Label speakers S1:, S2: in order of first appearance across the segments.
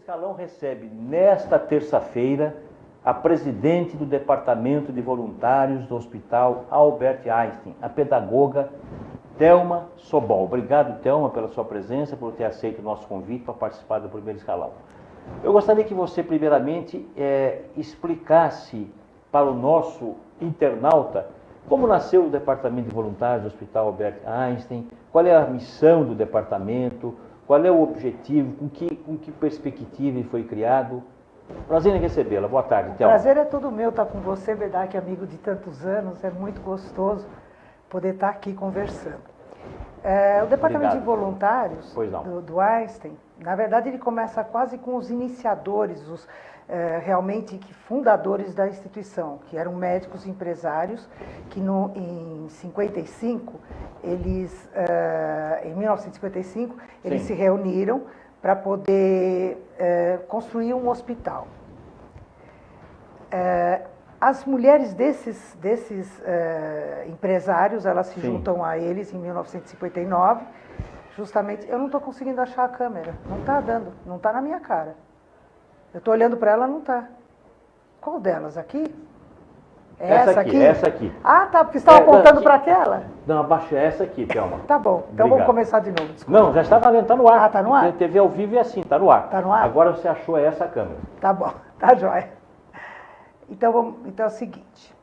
S1: Escalão recebe nesta terça-feira a presidente do Departamento de Voluntários do Hospital Albert Einstein, a pedagoga Thelma Sobol. Obrigado, Thelma, pela sua presença, por ter aceito o nosso convite para participar do primeiro escalão. Eu gostaria que você, primeiramente, explicasse para o nosso internauta como nasceu o Departamento de Voluntários do Hospital Albert Einstein, qual é a missão do departamento, qual é o objetivo, com que perspectiva ele foi criado. Prazer em recebê-la. Boa tarde, Thelma.
S2: O prazer é todo meu estar com você, Bedak, amigo de tantos anos. É muito gostoso poder estar aqui conversando. O Departamento de Voluntários do Einstein, na verdade, ele começa quase com os iniciadores, os realmente fundadores da instituição, que eram médicos empresários, que em 55, em 1955, eles se reuniram para poder construir um hospital. As mulheres desses empresários, elas se juntam a eles em 1959, justamente. Eu não estou conseguindo achar a câmera, não está dando, não está na minha cara. Eu estou olhando para ela, não está. Qual delas? Aqui?
S1: Essa aqui? Essa aqui.
S2: Ah, tá, porque você estava apontando para aquela?
S1: Não, abaixa essa aqui, Thelma.
S2: Tá bom, então vamos começar de novo. Desculpa.
S1: Não, já está valendo, está no ar.
S2: Ah, está no ar?
S1: TV ao vivo é assim, está no ar.
S2: Está no ar?
S1: Agora você achou essa câmera.
S2: Tá bom, tá jóia. Então é o seguinte.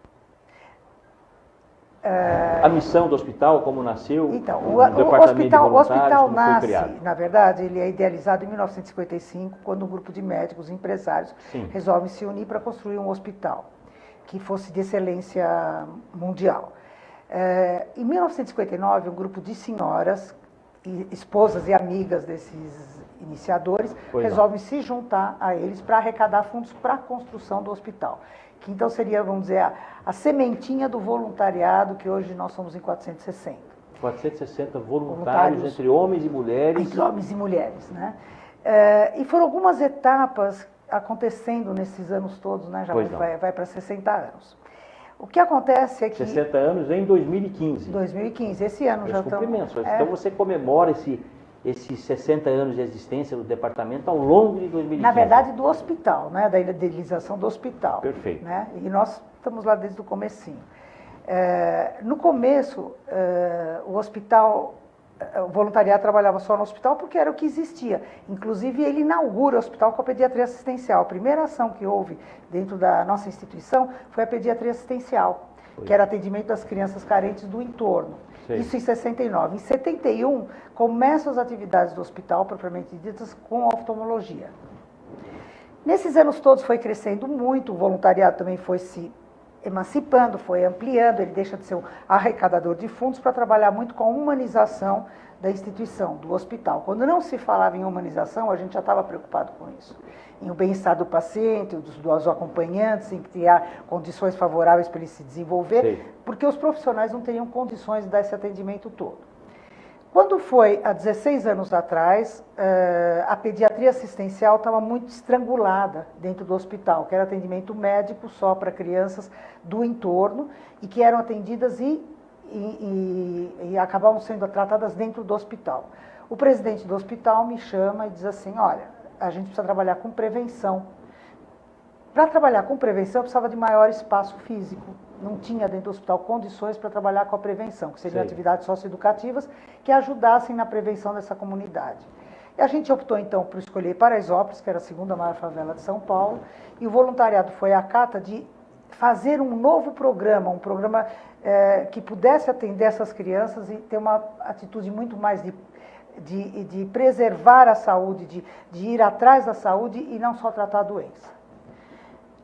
S1: A missão do hospital, como nasceu?
S2: Então, o hospital nasce,
S1: criado?
S2: Na verdade, ele é idealizado em 1955, quando um grupo de médicos empresários resolve se unir para construir um hospital que fosse de excelência mundial. Em 1959, um grupo de senhoras, esposas e amigas desses iniciadores, resolvem se juntar a eles para arrecadar fundos para a construção do hospital. Que então seria, vamos dizer, a sementinha do voluntariado, que hoje nós somos em 460.
S1: 460 voluntários entre homens e mulheres.
S2: Entre homens e mulheres, né? E foram algumas etapas acontecendo nesses anos todos, né? Já vai para 60 anos. O que acontece é que...
S1: 60 anos em 2015.
S2: 2015, esse ano já estamos...
S1: Então você comemora esses 60 anos de existência do departamento ao longo de 2015.
S2: Na verdade, do hospital, né? Da idealização do hospital.
S1: Perfeito.
S2: Né? E nós estamos lá desde o comecinho. No começo, o voluntariado trabalhava só no hospital porque era o que existia. Inclusive, ele inaugura o hospital com a pediatria assistencial. A primeira ação que houve dentro da nossa instituição foi a pediatria assistencial, que era atendimento das crianças carentes do entorno. Sim. Isso em 69. Em 71, começam as atividades do hospital, propriamente ditas, com oftalmologia. Nesses anos todos foi crescendo muito, o voluntariado também foi se emancipando, foi ampliando, ele deixa de ser um arrecadador de fundos para trabalhar muito com a humanização da instituição, do hospital. Quando não se falava em humanização, a gente já estava preocupado com isso. Em o bem-estar do paciente, dos acompanhantes, em criar condições favoráveis para ele se desenvolver, porque os profissionais não teriam condições de dar esse atendimento todo. Quando foi há 16 anos atrás, a pediatria assistencial estava muito estrangulada dentro do hospital, que era atendimento médico só para crianças do entorno e que eram atendidas e acabavam sendo tratadas dentro do hospital. O presidente do hospital me chama e diz assim, olha, a gente precisa trabalhar com prevenção. Para trabalhar com prevenção, eu precisava de maior espaço físico. Não tinha dentro do hospital condições para trabalhar com a prevenção, que seriam atividades socioeducativas que ajudassem na prevenção dessa comunidade. E a gente optou, então, por escolher Paraisópolis, que era a segunda maior favela de São Paulo, e o voluntariado foi à cata de fazer um novo programa, que pudesse atender essas crianças e ter uma atitude muito mais de preservar a saúde, de ir atrás da saúde e não só tratar a doença.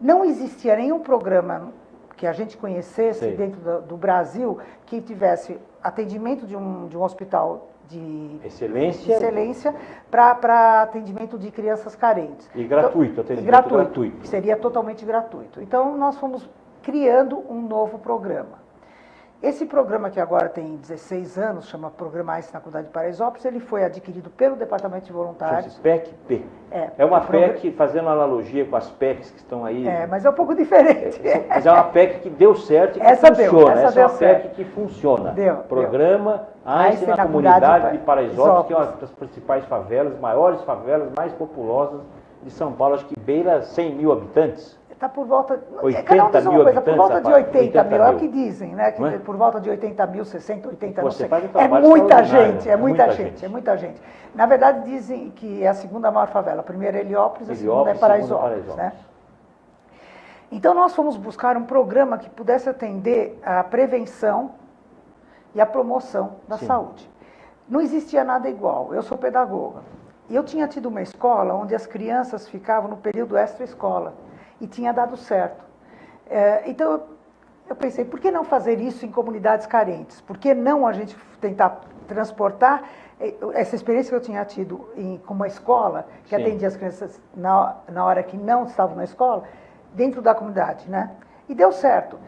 S2: Não existia nenhum programa que a gente conhecesse dentro do Brasil que tivesse atendimento de um hospital de excelência para atendimento de crianças carentes.
S1: E gratuito,
S2: atendimento gratuito. Seria totalmente gratuito. Então, nós fomos criando um novo programa. Esse programa, que agora tem 16 anos, chama Programa Einstein na Comunidade de Paraisópolis, ele foi adquirido pelo Departamento de Voluntários.
S1: PEC-P. É uma PEC, fazendo analogia com as PECs que estão aí.
S2: Mas é um pouco diferente.
S1: Mas é uma PEC que deu certo e que funciona. Essa é uma PEC que funciona. Programa Einstein na Comunidade de Paraisópolis, que é uma das principais favelas, maiores favelas, mais populosas de São Paulo, acho que beira 100 mil habitantes.
S2: Está por volta...
S1: 80
S2: cada um diz uma
S1: mil
S2: coisa, por volta de 80 mil, é o
S1: mil.
S2: que dizem, né? Que por volta de 80 mil, 60, 80 mil,
S1: Você
S2: não sei.
S1: faz um
S2: É
S1: trabalho
S2: muita
S1: extraordinário,
S2: gente, é muita gente, é muita gente. Na verdade, dizem que é a segunda maior favela. A primeira é Heliópolis, a segunda é Paraisópolis, né? Então, nós fomos buscar um programa que pudesse atender a prevenção e a promoção da saúde. Não existia nada igual. Eu sou pedagoga. E eu tinha tido uma escola onde as crianças ficavam no período extra-escola. E tinha dado certo. Então, eu pensei, por que não fazer isso em comunidades carentes? Por que não a gente tentar transportar essa experiência que eu tinha tido com uma escola, que atendia as crianças na hora que não estavam na escola, dentro da comunidade, né? E deu certo.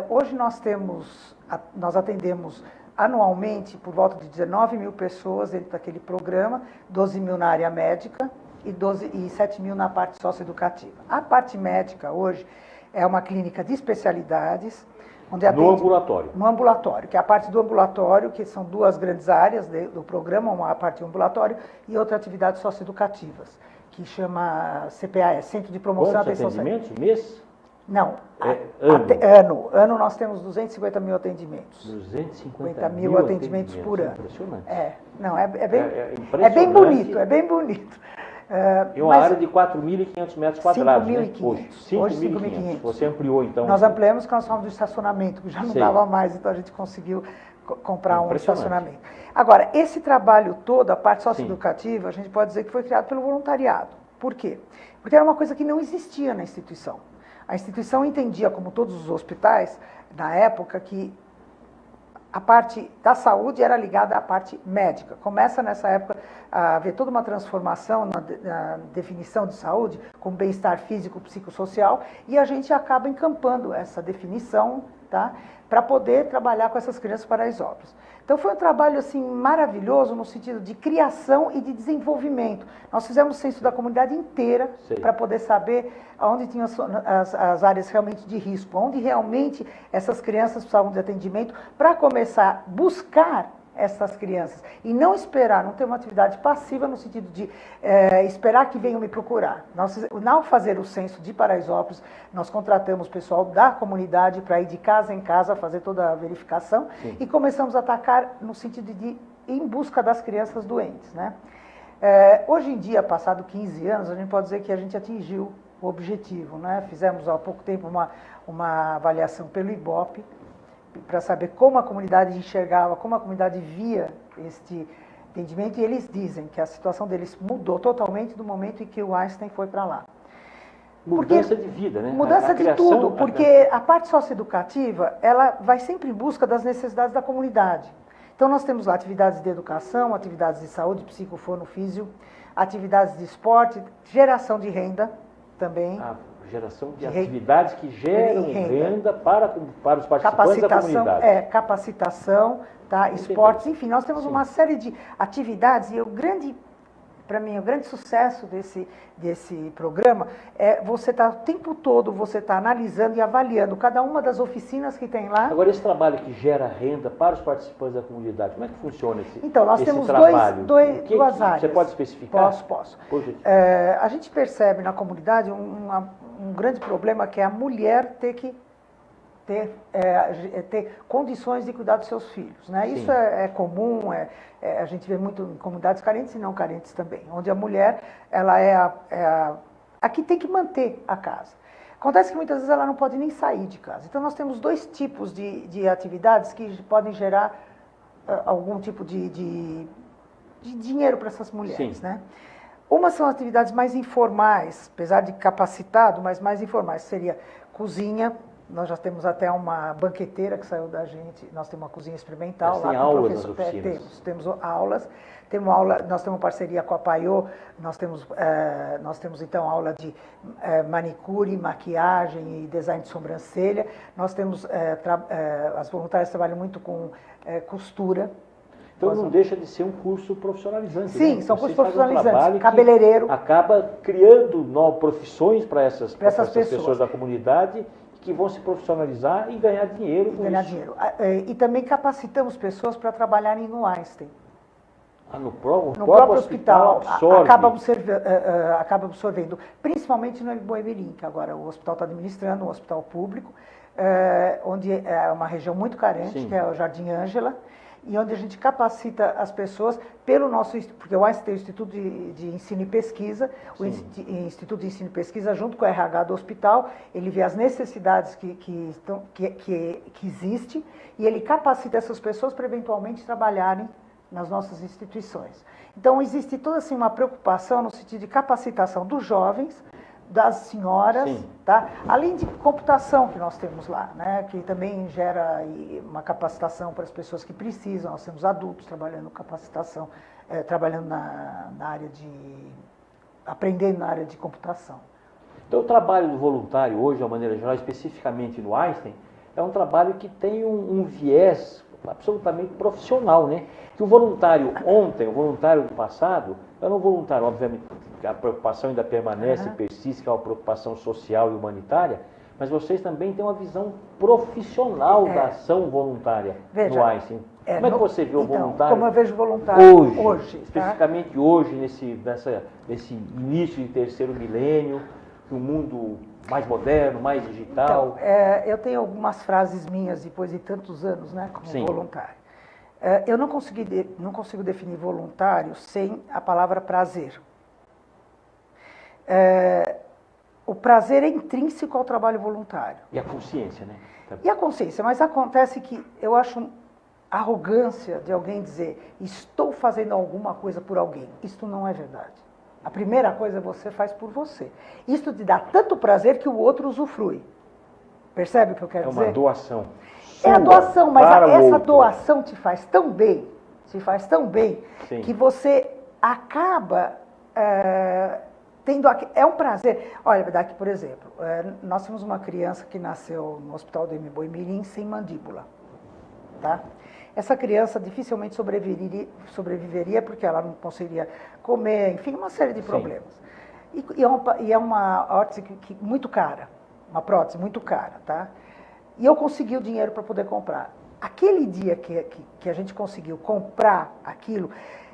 S2: Hoje nós atendemos anualmente por volta de 19 mil pessoas dentro daquele programa, 12 mil na área médica e 7 mil na parte socioeducativa. A parte médica hoje é uma clínica de especialidades, onde atende...
S1: No ambulatório?
S2: No ambulatório, que é a parte do ambulatório, que são duas grandes áreas do programa, uma parte ambulatório e outra atividades socioeducativas, que chama CPAS, Centro de Promoção e Atenção Social.
S1: Quantos atendimentos? Mês?
S2: Não, ano nós temos 250 mil atendimentos.
S1: 250
S2: mil atendimentos por ano.
S1: Impressionante.
S2: É bem bonito, é bem bonito.
S1: E uma área de 4.500 metros quadrados,
S2: 5.500.
S1: Hoje 5.500. Você ampliou, então?
S2: Nós ampliamos porque nós falamos do estacionamento, que já não dava mais, então a gente conseguiu comprar um estacionamento. Agora, esse trabalho todo, a parte socioeducativa, a gente pode dizer que foi criado pelo voluntariado. Por quê? Porque era uma coisa que não existia na instituição. A instituição entendia, como todos os hospitais, na época, que a parte da saúde era ligada à parte médica. Começa nessa época a haver toda uma transformação na definição de saúde, com bem-estar físico, psicossocial, e a gente acaba encampando essa definição, tá, para poder trabalhar com essas crianças paraisópolis. Então foi um trabalho assim maravilhoso no sentido de criação e de desenvolvimento. Nós fizemos o censo da comunidade inteira para poder saber onde tinham as áreas realmente de risco, onde realmente essas crianças precisavam de atendimento, para começar a buscar essas crianças e não esperar, não ter uma atividade passiva no sentido de esperar que venham me procurar. Ao fazer o censo de Paraisópolis, nós contratamos pessoal da comunidade para ir de casa em casa fazer toda a verificação e começamos a atacar no sentido de ir em busca das crianças doentes, né? Hoje em dia, passado 15 anos, a gente pode dizer que a gente atingiu o objetivo, né? Fizemos há pouco tempo uma avaliação pelo IBOP, para saber como a comunidade enxergava, como a comunidade via este entendimento, e eles dizem que a situação deles mudou totalmente do momento em que o Einstein foi para lá.
S1: Mudança de vida, né?
S2: Mudança de tudo, porque a parte socioeducativa, ela vai sempre em busca das necessidades da comunidade. Então, nós temos lá atividades de educação, atividades de saúde, psicofono, físio, atividades de esporte, geração de renda também.
S1: Geração de atividades que geram renda para os participantes da comunidade.
S2: Capacitação, tá? Esportes, enfim, nós temos uma série de atividades e para mim, o grande sucesso desse programa é você estar o tempo todo, você está analisando e avaliando cada uma das oficinas que tem lá.
S1: Agora, esse trabalho que gera renda para os participantes da comunidade, como é que funciona esse trabalho?
S2: Então, nós temos duas áreas.
S1: Você pode especificar?
S2: Posso. A gente percebe na comunidade um grande problema, que é a mulher ter condições de cuidar dos seus filhos, né? Isso é comum, a gente vê muito em comunidades carentes e não carentes também, onde a mulher ela é a que tem que manter a casa. Acontece que muitas vezes ela não pode nem sair de casa. Então nós temos dois tipos de atividades que podem gerar algum tipo de dinheiro para essas mulheres, né? Uma são atividades mais informais, apesar de capacitado, mas mais informais. Seria cozinha, nós já temos até uma banqueteira que saiu da gente, nós temos uma cozinha experimental.
S1: Tem aulas nas oficinas?
S2: Temos aulas, nós temos parceria com a Paiô, nós temos então aula de manicure, maquiagem e design de sobrancelha, nós temos, as voluntárias trabalham muito com costura.
S1: Então não deixa de ser um curso profissionalizante.
S2: Sim,
S1: né?
S2: são cursos profissionalizantes.
S1: Cabeleireiro. Acaba criando novas profissões para essas pessoas da comunidade que vão se profissionalizar e ganhar dinheiro com isso.
S2: E também capacitamos pessoas para trabalharem no Einstein.
S1: No próprio hospital absorve.
S2: Acaba absorvendo, principalmente no Boemirim, que agora o hospital está administrando, um hospital público, onde é uma região muito carente,
S1: Sim.
S2: que é o Jardim Ângela, e onde a gente capacita as pessoas porque o Einstein tem o Instituto de Ensino e Pesquisa, o Instituto de Ensino e Pesquisa, junto com o RH do hospital, ele vê as necessidades que existem e ele capacita essas pessoas para eventualmente trabalharem nas nossas instituições. Então, existe toda assim, uma preocupação no sentido de capacitação dos jovens, das senhoras, tá? Além de computação que nós temos lá, né? Que também gera uma capacitação para as pessoas que precisam. Nós temos adultos trabalhando capacitação, trabalhando na área aprendendo na área de computação.
S1: Então, o trabalho do voluntário hoje, de uma maneira geral, especificamente no Einstein, é um trabalho que tem um viés absolutamente profissional, né? Que o voluntário ontem, o voluntário do passado, era um voluntário, obviamente, a preocupação ainda permanece, persiste, que é uma preocupação social e humanitária, mas vocês também têm uma visão profissional da ação voluntária no Einstein. Como é que você vê o voluntário?
S2: Como eu vejo o voluntário hoje,
S1: especificamente hoje, nesse início de terceiro milênio, um mundo mais moderno, mais digital?
S2: Então, eu tenho algumas frases minhas depois de tantos anos, né, como voluntário. Eu não consigo definir voluntário sem a palavra prazer. O prazer é intrínseco ao trabalho voluntário.
S1: E a consciência, né?
S2: E a consciência, mas acontece que eu acho arrogância de alguém dizer estou fazendo alguma coisa por alguém. Isto não é verdade. A primeira coisa você faz por você. Isto te dá tanto prazer que o outro usufrui. Percebe o que eu quero dizer?
S1: É uma doação.
S2: É a doação, mas essa doação te faz tão bem, que você acaba tendo... É um prazer. Olha, daqui, por exemplo, nós temos uma criança que nasceu no Hospital do Boimirim sem mandíbula. Tá? Essa criança dificilmente sobreviveria porque ela não conseguiria comer, enfim, uma série de problemas. E é uma prótese muito cara, uma prótese muito cara, tá? E eu consegui o dinheiro para poder comprar. Aquele dia que a gente conseguiu comprar aquilo,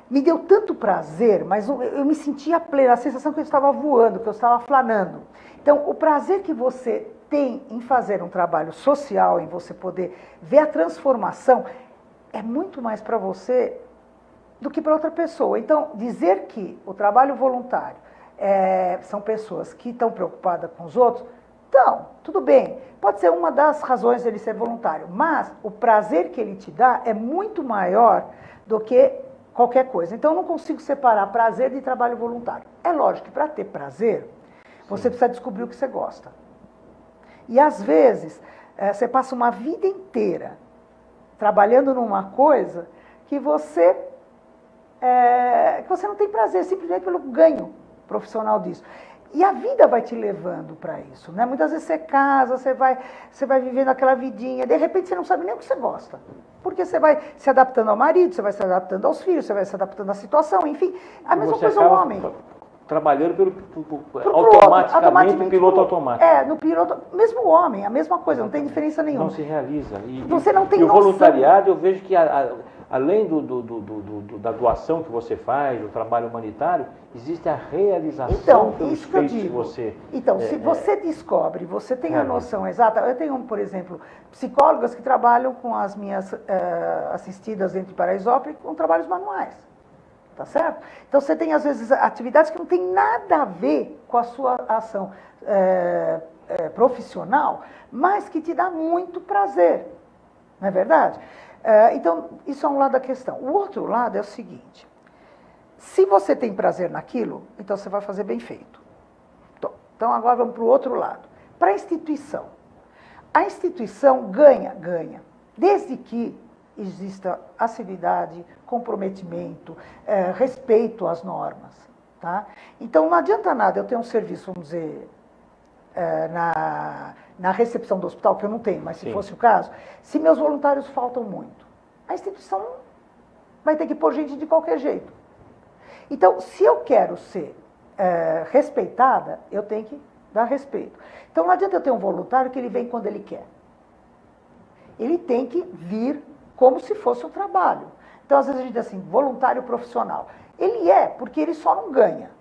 S2: me deu tanto prazer, mas eu me sentia plena, a sensação que eu estava voando, que eu estava flanando. Então, o prazer que você tem em fazer um trabalho social, em você poder ver a transformação, é muito mais para você do que para outra pessoa. Então, dizer que o trabalho voluntário são pessoas que estão preocupadas com os outros, então, tudo bem, pode ser uma das razões dele ser voluntário, mas o prazer que ele te dá é muito maior do que qualquer coisa. Então, eu não consigo separar prazer de trabalho voluntário. É lógico que para ter prazer, você precisa descobrir o que você gosta. E, às vezes, você passa uma vida inteira trabalhando numa coisa que você não tem prazer, simplesmente pelo ganho profissional disso. E a vida vai te levando para isso, né? Muitas vezes você casa, você vai vivendo aquela vidinha, de repente você não sabe nem o que você gosta. Porque você vai se adaptando ao marido, você vai se adaptando aos filhos, você vai se adaptando à situação, enfim. A mesma coisa o homem.
S1: Trabalhando automaticamente no piloto automático.
S2: No piloto, mesmo o homem, a mesma coisa, não tem diferença nenhuma.
S1: Não se realiza.
S2: Você não tem noção.
S1: O voluntariado, eu vejo que além da doação que você faz, do trabalho humanitário, existe a realização pelos feitos que você...
S2: Então, se você descobre, você tem a noção exata... Eu tenho, por exemplo, psicólogas que trabalham com as minhas assistidas dentro de Paraisópolis com trabalhos manuais. Tá certo? Então, você tem, às vezes, atividades que não tem nada a ver com a sua ação profissional, mas que te dá muito prazer. Não é verdade? Então, isso é um lado da questão. O outro lado é o seguinte. Se você tem prazer naquilo, então você vai fazer bem feito. Então, agora vamos para o outro lado. Para a instituição. A instituição ganha. Desde que exista assiduidade, comprometimento, respeito às normas. Tá? Então, não adianta nada eu ter um serviço, vamos dizer, na recepção do hospital, que eu não tenho, mas se fosse o caso, se meus voluntários faltam muito, a instituição vai ter que pôr gente de qualquer jeito. Então, se eu quero ser respeitada, eu tenho que dar respeito. Então, não adianta eu ter um voluntário que ele vem quando ele quer. Ele tem que vir como se fosse um trabalho. Então, às vezes a gente diz assim, voluntário profissional. Ele é, porque ele só não ganha.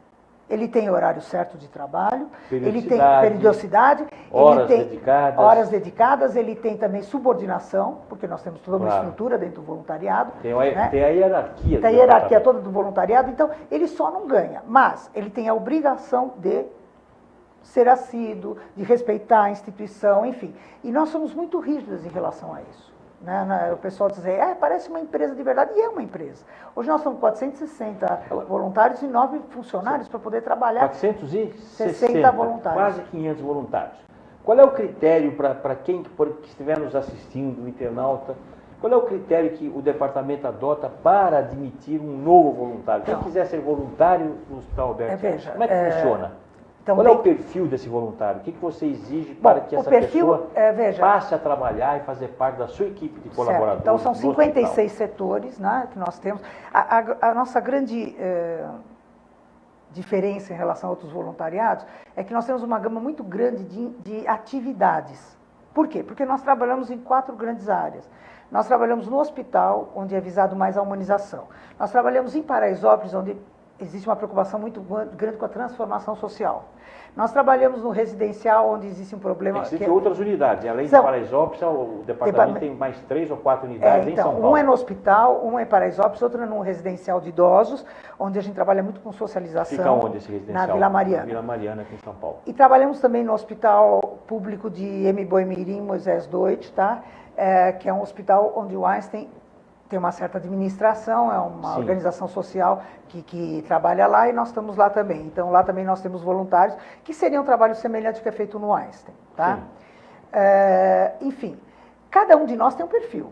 S2: Ele tem horário certo de trabalho, ele tem periodicidade, horas dedicadas, ele tem também subordinação, porque nós temos toda uma estrutura dentro do voluntariado.
S1: Tem a hierarquia.
S2: Tem a hierarquia toda do voluntariado, então ele só não ganha, mas ele tem a obrigação de ser assíduo, de respeitar a instituição, enfim. E nós somos muito rígidos em relação a isso. Né? O pessoal diz, parece uma empresa de verdade, e é uma empresa. Hoje nós somos 460 voluntários e 9 funcionários para poder trabalhar.
S1: 460
S2: voluntários.
S1: Quase 500 voluntários. Qual é o critério para quem que estiver nos assistindo, o internauta, qual é o critério que o departamento adota para admitir um novo voluntário? Quem quiser ser voluntário no Hospital Alberto Einstein, como é que funciona?
S2: Então,
S1: qual é o perfil desse voluntário? O que você exige para que essa pessoa passe a trabalhar e fazer parte da sua equipe de colaboradores?
S2: Então, são 56 setores, né, que nós temos. A nossa grande diferença em relação a outros voluntariados é que nós temos uma gama muito grande de atividades. Por quê? Porque nós trabalhamos em 4 grandes áreas. Nós trabalhamos no hospital, onde é visado mais a humanização. Nós trabalhamos em Paraisópolis, onde existe uma preocupação muito grande com a transformação social. Nós trabalhamos no residencial, onde existe um problema...
S1: Existem outras unidades. Além de Paraisópolis, o departamento tem mais 3 ou 4 unidades em São Paulo.
S2: Um é no hospital, um é em Paraisópolis, outro é no residencial de idosos, onde a gente trabalha muito com socialização.
S1: Fica onde esse residencial?
S2: Na Vila Mariana.
S1: Na Vila Mariana, aqui em São Paulo.
S2: E trabalhamos também no Hospital Público de Mboimirim, Moisés Doit, tá? Que é um hospital onde o Einstein tem uma certa administração, é uma organização social que trabalha lá e nós estamos lá também. Então, lá também nós temos voluntários, que seria um trabalho semelhante ao que é feito no Einstein. Tá? Enfim, cada um de nós tem um perfil.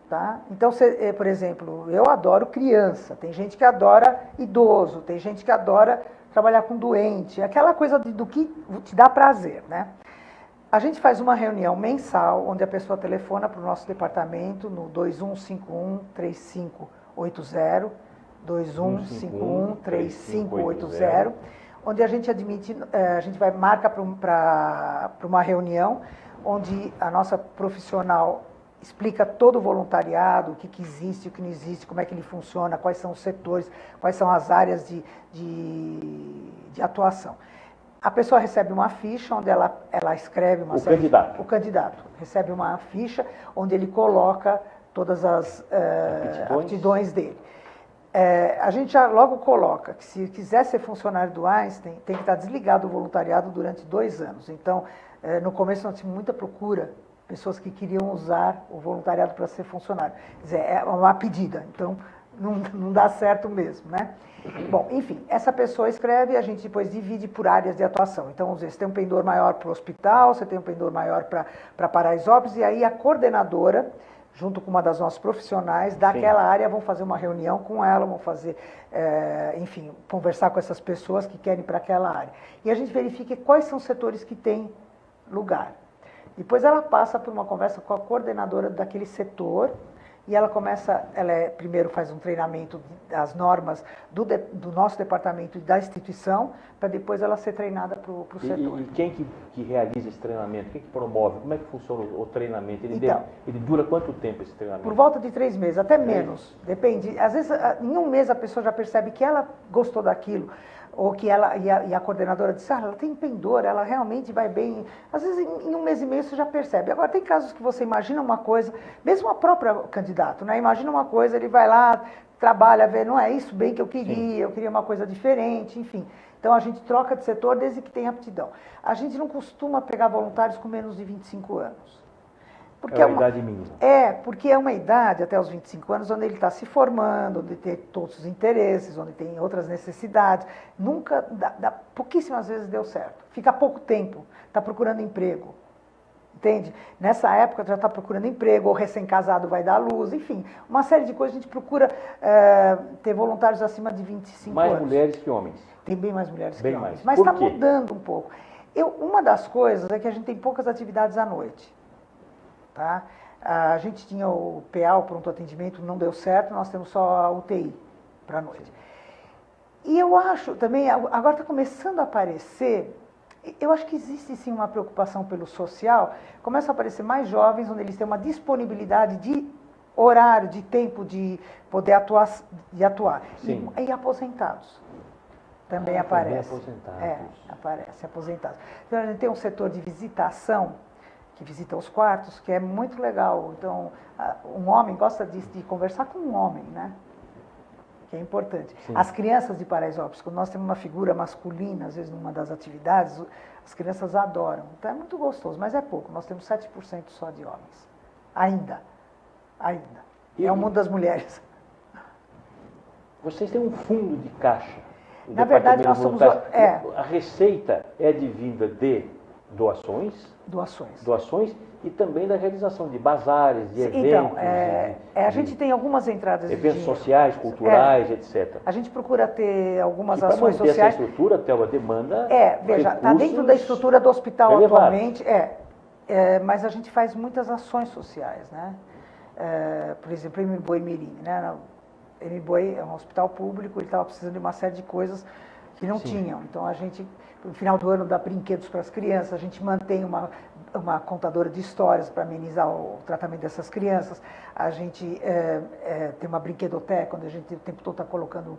S2: Tá? Então, por exemplo, eu adoro criança, tem gente que adora idoso, tem gente que adora trabalhar com doente, aquela coisa do que te dá prazer, né? A gente faz uma reunião mensal, onde a pessoa telefona para o nosso departamento no 2151-3580, 2151-3580, onde a gente marca para uma reunião, onde a nossa profissional explica todo o voluntariado, o que existe, o que não existe, como é que ele funciona, quais são os setores, quais são as áreas de atuação. A pessoa recebe uma ficha onde ela escreve uma série...
S1: candidato.
S2: O candidato recebe uma ficha onde ele coloca todas as aptidões dele. A gente já logo coloca que se quiser ser funcionário do Einstein, tem que estar desligado do voluntariado durante 2 anos. Então, no começo nós tínhamos muita procura, pessoas que queriam usar o voluntariado para ser funcionário. Quer dizer, é uma pedida, então não dá certo mesmo, né? Bom, enfim, essa pessoa escreve e a gente depois divide por áreas de atuação. Então, vamos dizer, você tem um pendor maior para o hospital, você tem um pendor maior para Paraisópolis, e aí a coordenadora, junto com uma das nossas profissionais daquela área, vão fazer uma reunião com ela, vão fazer, enfim, conversar com essas pessoas que querem ir para aquela área. E a gente verifica quais são os setores que têm lugar. Depois ela passa por uma conversa com a coordenadora daquele setor, e ela primeiro faz um treinamento das normas do nosso departamento e da instituição, para depois ela ser treinada para o setor.
S1: E quem que realiza esse treinamento? Quem que promove? Como é que funciona o treinamento? Ele dura quanto tempo esse treinamento?
S2: Por volta de 3 meses, até menos. Depende. Às vezes, em 1 mês a pessoa já percebe que ela gostou daquilo, ou que ela e a coordenadora disse, ela tem pendor, ela realmente vai bem. Às vezes, em 1 mês e meio, você já percebe. Agora, tem casos que você imagina uma coisa, mesmo a própria candidato, né? Imagina uma coisa, ele vai lá, trabalha, vê, não é isso bem que eu queria uma coisa diferente, enfim. Então, a gente troca de setor desde que tenha aptidão. A gente não costuma pegar voluntários com menos de 25 anos.
S1: Porque é uma idade mínima.
S2: Porque é uma idade, até os 25 anos, onde ele está se formando, onde tem todos os interesses, onde tem outras necessidades. Pouquíssimas vezes deu certo. Fica pouco tempo, está procurando emprego. Entende? Nessa época já está procurando emprego, ou recém-casado vai dar à luz, enfim. Uma série de coisas. A gente procura ter voluntários acima de 25 anos.
S1: Mais mulheres que homens.
S2: Tem bem mais mulheres
S1: bem
S2: que homens.
S1: Mais.
S2: Mas está mudando um pouco. Uma das coisas é que a gente tem poucas atividades à noite. Tá? A gente tinha o PA, o pronto atendimento, não deu certo, nós temos só a UTI para a noite. E eu acho também, agora está começando a aparecer, eu acho que existe sim uma preocupação pelo social, começam a aparecer mais jovens, onde eles têm uma disponibilidade de horário, de tempo de poder atuar.
S1: Sim.
S2: E aposentados. Também aparece.
S1: Também aposentados.
S2: Aparece, aposentados. Então, a gente tem um setor de visitação, que visita os quartos, que é muito legal. Então, um homem gosta de conversar com um homem, né? Que é importante.
S1: Sim.
S2: As crianças de Paraisópolis, quando nós temos uma figura masculina, às vezes numa das atividades, as crianças adoram. Então, é muito gostoso, mas é pouco. Nós temos 7% só de homens. Ainda. É o mundo das mulheres.
S1: Vocês têm um fundo de caixa.
S2: Na verdade, nós somos...
S1: A receita é advinda de doações e também da realização de bazares, de eventos.
S2: Então, a gente tem algumas entradas
S1: eventos sociais, culturais, etc.
S2: A gente procura ter algumas
S1: ações
S2: sociais. Para manter
S1: essa estrutura, Thelma, demanda
S2: veja, está dentro da estrutura do hospital atualmente, mas a gente faz muitas ações sociais, né? Por exemplo, M-Boi Mirim, né? M-Boi é um hospital público, ele estava precisando de uma série de coisas que não tinham. Então, a gente, no final do ano, dá brinquedos para as crianças, a gente mantém uma contadora de histórias para amenizar o tratamento dessas crianças, a gente tem uma brinquedoteca, onde a gente o tempo todo está colocando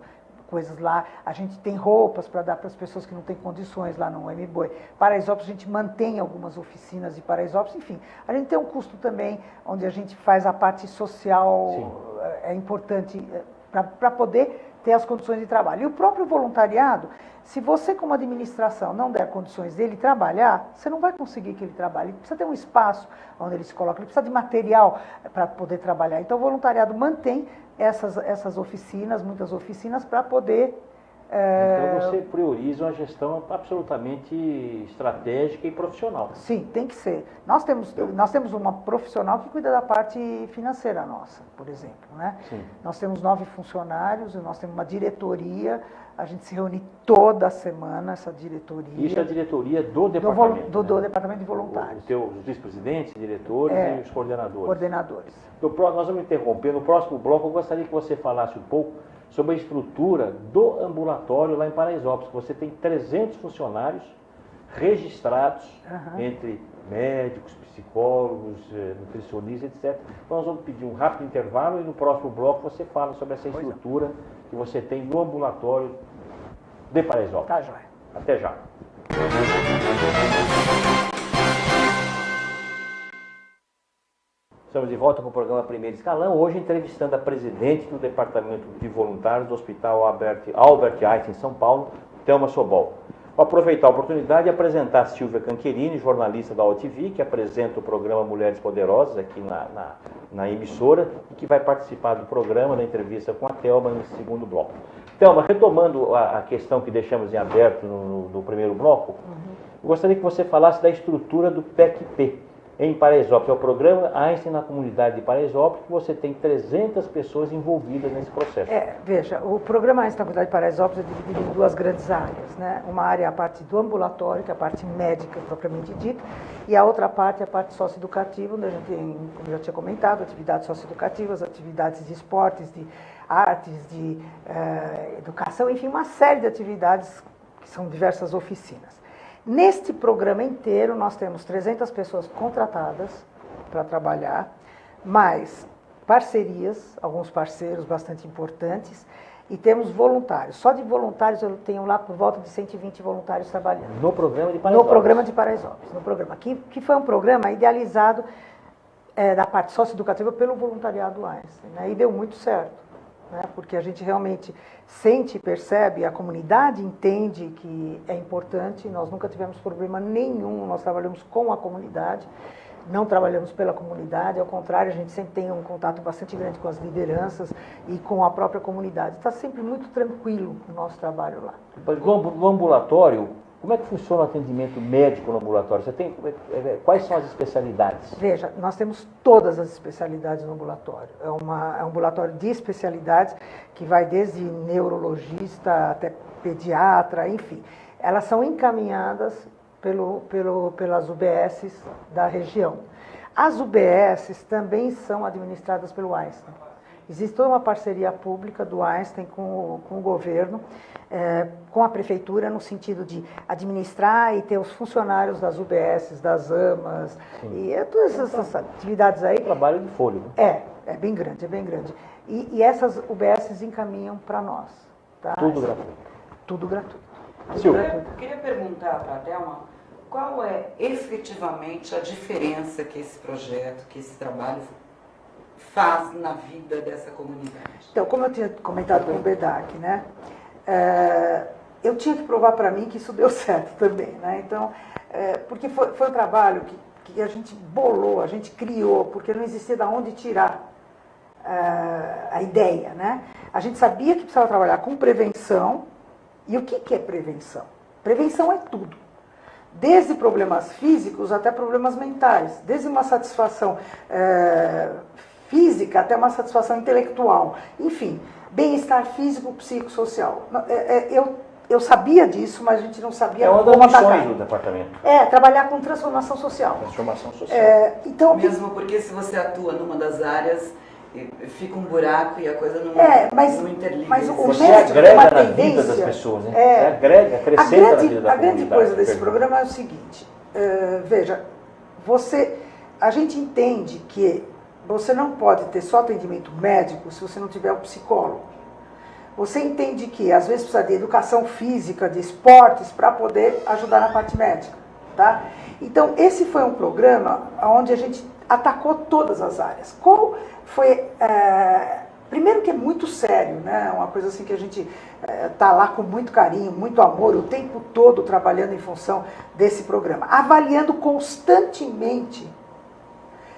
S2: coisas lá, a gente tem roupas para dar para as pessoas que não têm condições lá no M-Boi. Paraisópolis, a gente mantém algumas oficinas de Paraisópolis, enfim, a gente tem um custo também, onde a gente faz a parte social, é importante para poder ter as condições de trabalho. E o próprio voluntariado, se você como administração não der condições dele trabalhar, você não vai conseguir que ele trabalhe. Ele precisa ter um espaço onde ele se coloca, ele precisa de material para poder trabalhar. Então o voluntariado mantém essas oficinas, muitas oficinas, para poder...
S1: Então você prioriza uma gestão absolutamente estratégica e profissional.
S2: Sim, tem que ser. Nós temos uma profissional que cuida da parte financeira nossa, por exemplo, né? Sim. Nós temos 9 funcionários, nós temos uma diretoria, a gente se reúne toda semana, essa diretoria.
S1: Isso é a diretoria do departamento?
S2: Do departamento de voluntários.
S1: Os vice-presidentes, diretores e os coordenadores. Nós vamos interromper. No próximo bloco, eu gostaria que você falasse um pouco sobre a estrutura do ambulatório lá em Paraisópolis. Você tem 300 funcionários registrados, entre médicos, psicólogos, nutricionistas, etc. Então, nós vamos pedir um rápido intervalo e no próximo bloco você fala sobre essa estrutura que você tem no ambulatório de Paraisópolis.
S2: Tá, joia.
S1: Até já. Estamos de volta com o programa Primeiro Escalão, hoje entrevistando a presidente do Departamento de Voluntários do Hospital Albert Einstein, em São Paulo, Thelma Sobol. Vou aproveitar a oportunidade de apresentar a Silvia Cancherini, jornalista da OTV, que apresenta o programa Mulheres Poderosas aqui na emissora e que vai participar do programa, da entrevista com a Thelma nesse segundo bloco. Thelma, retomando a questão que deixamos em aberto no primeiro bloco, gostaria que você falasse da estrutura do PEC-P. Em Paraisópolis, é o programa Einstein na comunidade de Paraisópolis, que você tem 300 pessoas envolvidas nesse processo.
S2: Veja, o programa Einstein na comunidade de Paraisópolis é dividido em 2 grandes áreas, né? Uma área é a parte do ambulatório, que é a parte médica propriamente dita, e a outra parte é a parte socioeducativa, onde a gente tem, como eu já tinha comentado, atividades socioeducativas, atividades de esportes, de artes, de educação, enfim, uma série de atividades que são diversas oficinas. Neste programa inteiro, nós temos 300 pessoas contratadas para trabalhar, mais parcerias, alguns parceiros bastante importantes, e temos voluntários. Só de voluntários eu tenho lá por volta de 120 voluntários trabalhando.
S1: No programa de Paraisópolis?
S2: No programa de Paraisópolis. No programa, que foi um programa idealizado da parte socioeducativa pelo voluntariado Einstein, né? E deu muito certo. Né, porque a gente realmente sente e percebe, a comunidade entende que é importante, nós nunca tivemos problema nenhum, nós trabalhamos com a comunidade, não trabalhamos pela comunidade, ao contrário, a gente sempre tem um contato bastante grande com as lideranças e com a própria comunidade. Está sempre muito tranquilo o nosso trabalho lá.
S1: No ambulatório, como é que funciona o atendimento médico no ambulatório? Você tem, quais são as especialidades?
S2: Veja, nós temos todas as especialidades no ambulatório. É um ambulatório de especialidades que vai desde neurologista até pediatra, enfim. Elas são encaminhadas pelas UBSs da região. As UBSs também são administradas pelo Einstein. Existe toda uma parceria pública do Einstein com o governo. com a prefeitura no sentido de administrar e ter os funcionários das UBSs, das AMAs, e todas essas atividades aí.
S1: Trabalho de fôlego.
S2: É bem grande, é bem grande. E essas UBSs encaminham para nós. Tá?
S1: Tudo gratuito.
S2: Tudo gratuito.
S3: Eu queria perguntar para a Thelma qual é efetivamente a diferença que esse projeto, que esse trabalho faz na vida dessa comunidade.
S2: Então, como eu tinha comentado com o Bedak, né, eu tinha que provar para mim que isso deu certo também. Né? Então, porque foi um trabalho que a gente bolou, a gente criou, porque não existia de onde tirar a ideia. Né? A gente sabia que precisava trabalhar com prevenção. E o que é prevenção? Prevenção é tudo. Desde problemas físicos até problemas mentais. Desde uma satisfação física até uma satisfação intelectual. Enfim, bem-estar físico, psicossocial. Eu sabia disso, mas a gente não sabia como atacar. É uma das missões do departamento. Trabalhar com transformação social.
S1: Transformação social.
S2: Então,
S3: mesmo porque se você atua numa das áreas, fica um buraco e a coisa não interliga.
S2: Mas o
S1: você agrega na vida das pessoas, né? Você agrega, acrescenta na vida da comunidade.
S2: A grande coisa desse programa é o seguinte, veja, a gente entende que você não pode ter só atendimento médico se você não tiver um psicólogo. Você entende que às vezes precisa de educação física, de esportes, para poder ajudar na parte médica. Tá? Então, esse foi um programa onde a gente atacou todas as áreas. Qual foi... primeiro que é muito sério, né? Uma coisa assim que a gente está lá com muito carinho, muito amor, o tempo todo trabalhando em função desse programa. Avaliando constantemente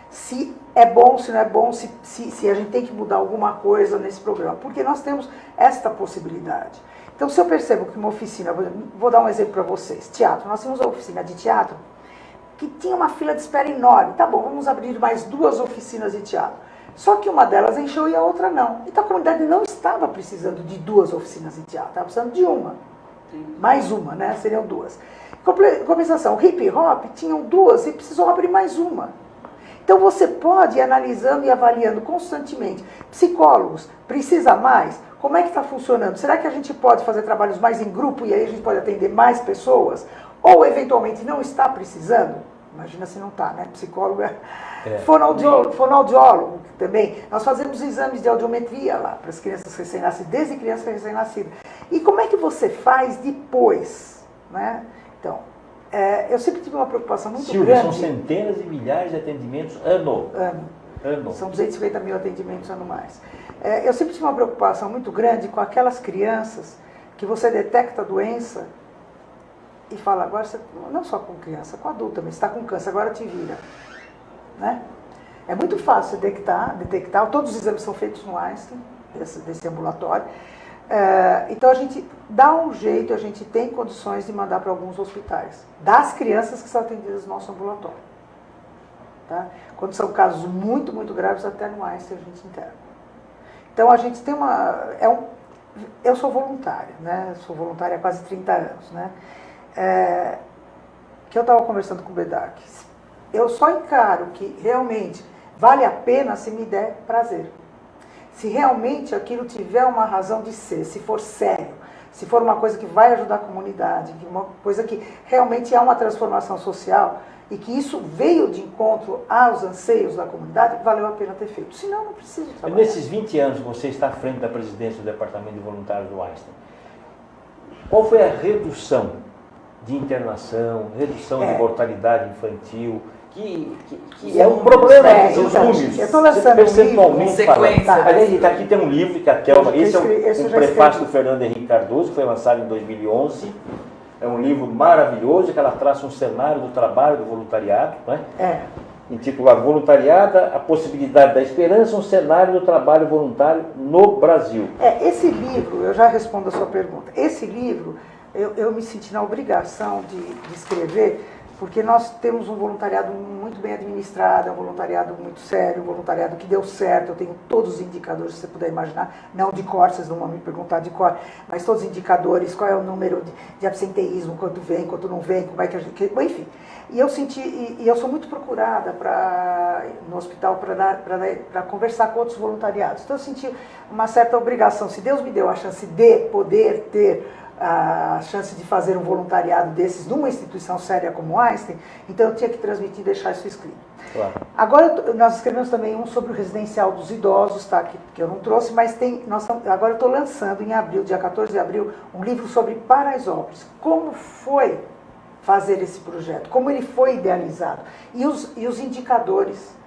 S2: se é bom, se não é bom, se a gente tem que mudar alguma coisa nesse programa. Porque nós temos esta possibilidade. Então, se eu percebo que uma oficina, vou dar um exemplo para vocês, teatro, nós temos uma oficina de teatro que tinha uma fila de espera enorme. Tá bom, vamos abrir mais 2 oficinas de teatro. Só que uma delas encheu e a outra não. Então a comunidade não estava precisando de 2 oficinas de teatro, estava precisando de uma. Mais uma, né? Seriam 2. Compensação, o hip hop tinham 2 e precisou abrir mais uma. Então você pode ir analisando e avaliando constantemente. Psicólogos, precisa mais? Como é que está funcionando? Será que a gente pode fazer trabalhos mais em grupo e aí a gente pode atender mais pessoas? Ou eventualmente não está precisando? Imagina se não está, né? Psicólogo fonoaudiólogo também. Nós fazemos exames de audiometria lá para as crianças recém-nascidas, desde crianças recém-nascidas. E como é que você faz depois? Né? Então, eu sempre tive uma preocupação muito grande.
S1: São centenas e milhares de atendimentos ano.
S2: São 250 mil atendimentos anuais. Eu sempre tive uma preocupação muito grande com aquelas crianças que você detecta a doença e fala, agora você, não só com criança, com adulto também, você está com câncer, agora te vira. Né? É muito fácil detectar, todos os exames são feitos no Einstein, desse ambulatório. Então a gente dá um jeito, a gente tem condições de mandar para alguns hospitais, das crianças que são atendidas no nosso ambulatório. Tá? Quando são casos muito, muito graves, até no Einstein a gente interna. Então a gente tem eu sou voluntária, né? Sou voluntária há quase 30 anos. Né? Que eu estava conversando com o Bedak. Eu só encaro que realmente vale a pena se me der prazer. Se realmente aquilo tiver uma razão de ser, se for sério, se for uma coisa que vai ajudar a comunidade, uma coisa que realmente é uma transformação social e que isso veio de encontro aos anseios da comunidade, valeu a pena ter feito. Senão, não preciso trabalhar.
S1: Nesses 20 anos que você está à frente da presidência do Departamento de Voluntários do Einstein, qual foi a redução de internação, redução de mortalidade infantil, que é um problema, os números.
S2: Eu estou lançando
S1: percentualmente falando. A gente aqui tem um livro que a Thelma, esse é um prefácio do Fernando Henrique Cardoso, que foi lançado em 2011. É um livro maravilhoso, que ela traça um cenário do trabalho do voluntariado, né? Intitulado Voluntariada, a possibilidade da esperança, um cenário do trabalho voluntário no Brasil.
S2: Esse livro, eu já respondo a sua pergunta, esse livro eu me senti na obrigação de escrever, porque nós temos um voluntariado muito bem administrado, um voluntariado muito sério, um voluntariado que deu certo, eu tenho todos os indicadores que você puder imaginar, não de cor, vocês não vão me perguntar de cor, mas todos os indicadores, qual é o número de absenteísmo, quanto vem, quanto não vem, como é que a gente... Enfim, e eu senti, e eu sou muito procurada no hospital para conversar com outros voluntariados, então eu senti uma certa obrigação, se Deus me deu a chance de poder ter a chance de fazer um voluntariado desses numa instituição séria como Einstein, então eu tinha que transmitir e deixar isso escrito.
S1: Claro.
S2: Agora nós escrevemos também um sobre o residencial dos idosos, tá, que eu não trouxe, mas agora eu estou lançando em abril, dia 14 de abril, um livro sobre Paraisópolis. Como foi fazer esse projeto, como ele foi idealizado e os indicadores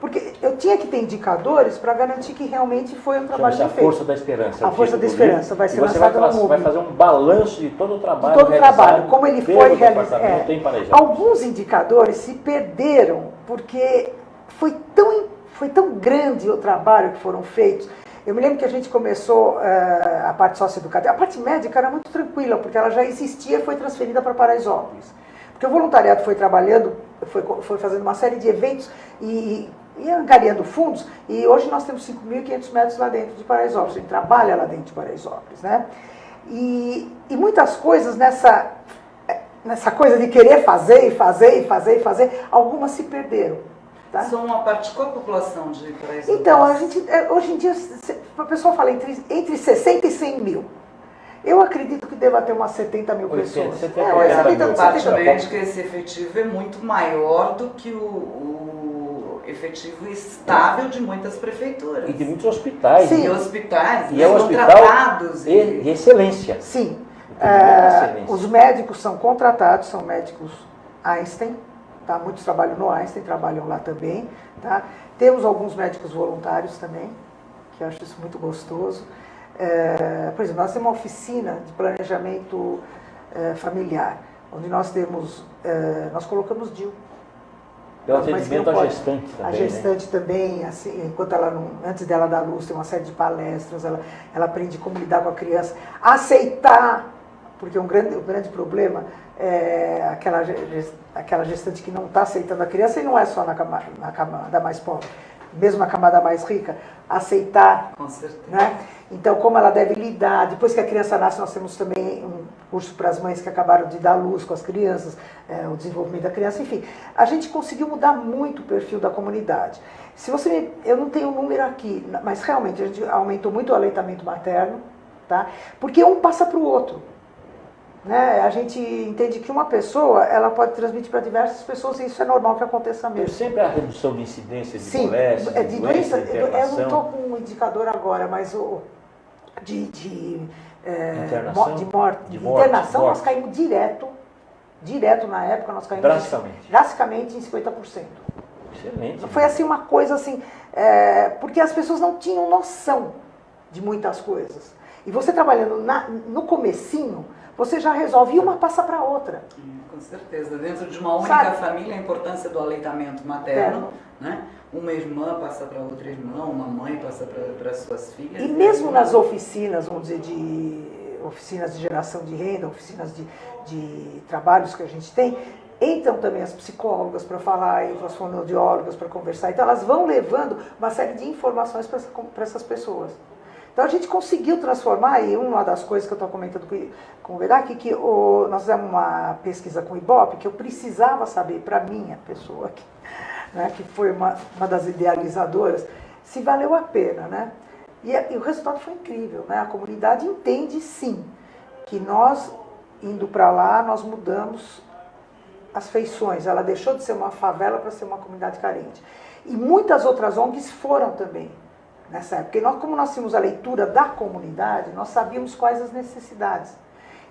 S2: porque eu tinha que ter indicadores para garantir que realmente foi um trabalho bem feito.
S1: A Força da Esperança.
S2: A Força da Esperança vai ser lançada no MUBI.
S1: Vai fazer um balanço de todo o trabalho.
S2: De todo o trabalho, como ele foi realizado. Alguns indicadores se perderam porque foi tão grande o trabalho que foram feitos. Eu me lembro que a gente começou a parte socioeducativa. A parte médica era muito tranquila, porque ela já existia e foi transferida para Paraisópolis. Porque o voluntariado foi trabalhando, foi fazendo uma série de eventos e angariando fundos, e hoje nós temos 5.500 metros lá dentro de Paraisópolis, a gente trabalha lá dentro de Paraisópolis, né? E muitas coisas nessa coisa de querer fazer, algumas se perderam. Tá?
S3: São uma parte, qual a população de Paraisópolis?
S2: Então, hoje em dia, o pessoal fala entre 60 e 100 mil. Eu acredito que deva ter umas 70 mil pessoas.
S3: 70 parte médica, esse efetivo é muito maior do que o efetivo estável de muitas prefeituras.
S1: E de muitos hospitais.
S3: Sim, hospitais,
S1: e é um hospital
S3: contratados.
S1: De excelência.
S2: Sim. Os médicos são contratados, são médicos Einstein, tá? Muitos trabalham no Einstein, trabalham lá também. Tá? Temos alguns médicos voluntários também, que eu acho isso muito gostoso. Por exemplo, nós temos uma oficina de planejamento familiar, onde nós colocamos DIU.
S1: Deu atendimento à gestante também.
S2: A gestante também, assim, enquanto antes dela dar luz, tem uma série de palestras, ela aprende como lidar com a criança, aceitar, porque um grande problema é aquela gestante que não está aceitando a criança, e não é só na camada mais pobre, mesmo na camada mais rica, aceitar.
S3: Com certeza.
S2: Né? Então, como ela deve lidar. Depois que a criança nasce, nós temos também um curso para as mães que acabaram de dar luz com as crianças, o desenvolvimento da criança, enfim. A gente conseguiu mudar muito o perfil da comunidade. Eu não tenho um número aqui, mas realmente a gente aumentou muito o aleitamento materno, tá? Porque um passa para o outro. Né? A gente entende que uma pessoa ela pode transmitir para diversas pessoas e isso é normal que aconteça mesmo.
S1: Tem sempre a redução de incidência de
S2: Sim,
S1: moléstia,
S2: de
S1: doença,
S2: doença. Eu não estou com um indicador agora, mas internação, nós caímos direto na época, nós caímos drasticamente em 50%.
S1: Excelente.
S2: Foi assim uma coisa assim, porque as pessoas não tinham noção de muitas coisas. E você trabalhando no comecinho, você já resolve e uma passa para outra.
S3: Com certeza. Dentro de uma única família, a importância do aleitamento materno, né? Uma irmã passa para outra irmã, uma mãe passa para suas filhas.
S2: E mesmo nas oficinas, vamos dizer, oficinas de geração de renda, oficinas de trabalhos que a gente tem, entram também as psicólogas para falar, entram as fonoaudiólogas para conversar. Então elas vão levando uma série de informações para essas pessoas. Então a gente conseguiu transformar, e uma das coisas que eu estou comentando com o Vedak, que nós fizemos uma pesquisa com o Ibope, que eu precisava saber, para minha pessoa, que foi uma das idealizadoras, se valeu a pena. Né? E o resultado foi incrível. Né? A comunidade entende, sim, que nós, indo para lá, nós mudamos as feições. Ela deixou de ser uma favela para ser uma comunidade carente. E muitas outras ONGs foram também. Nessa época. Porque como nós tínhamos a leitura da comunidade, nós sabíamos quais as necessidades.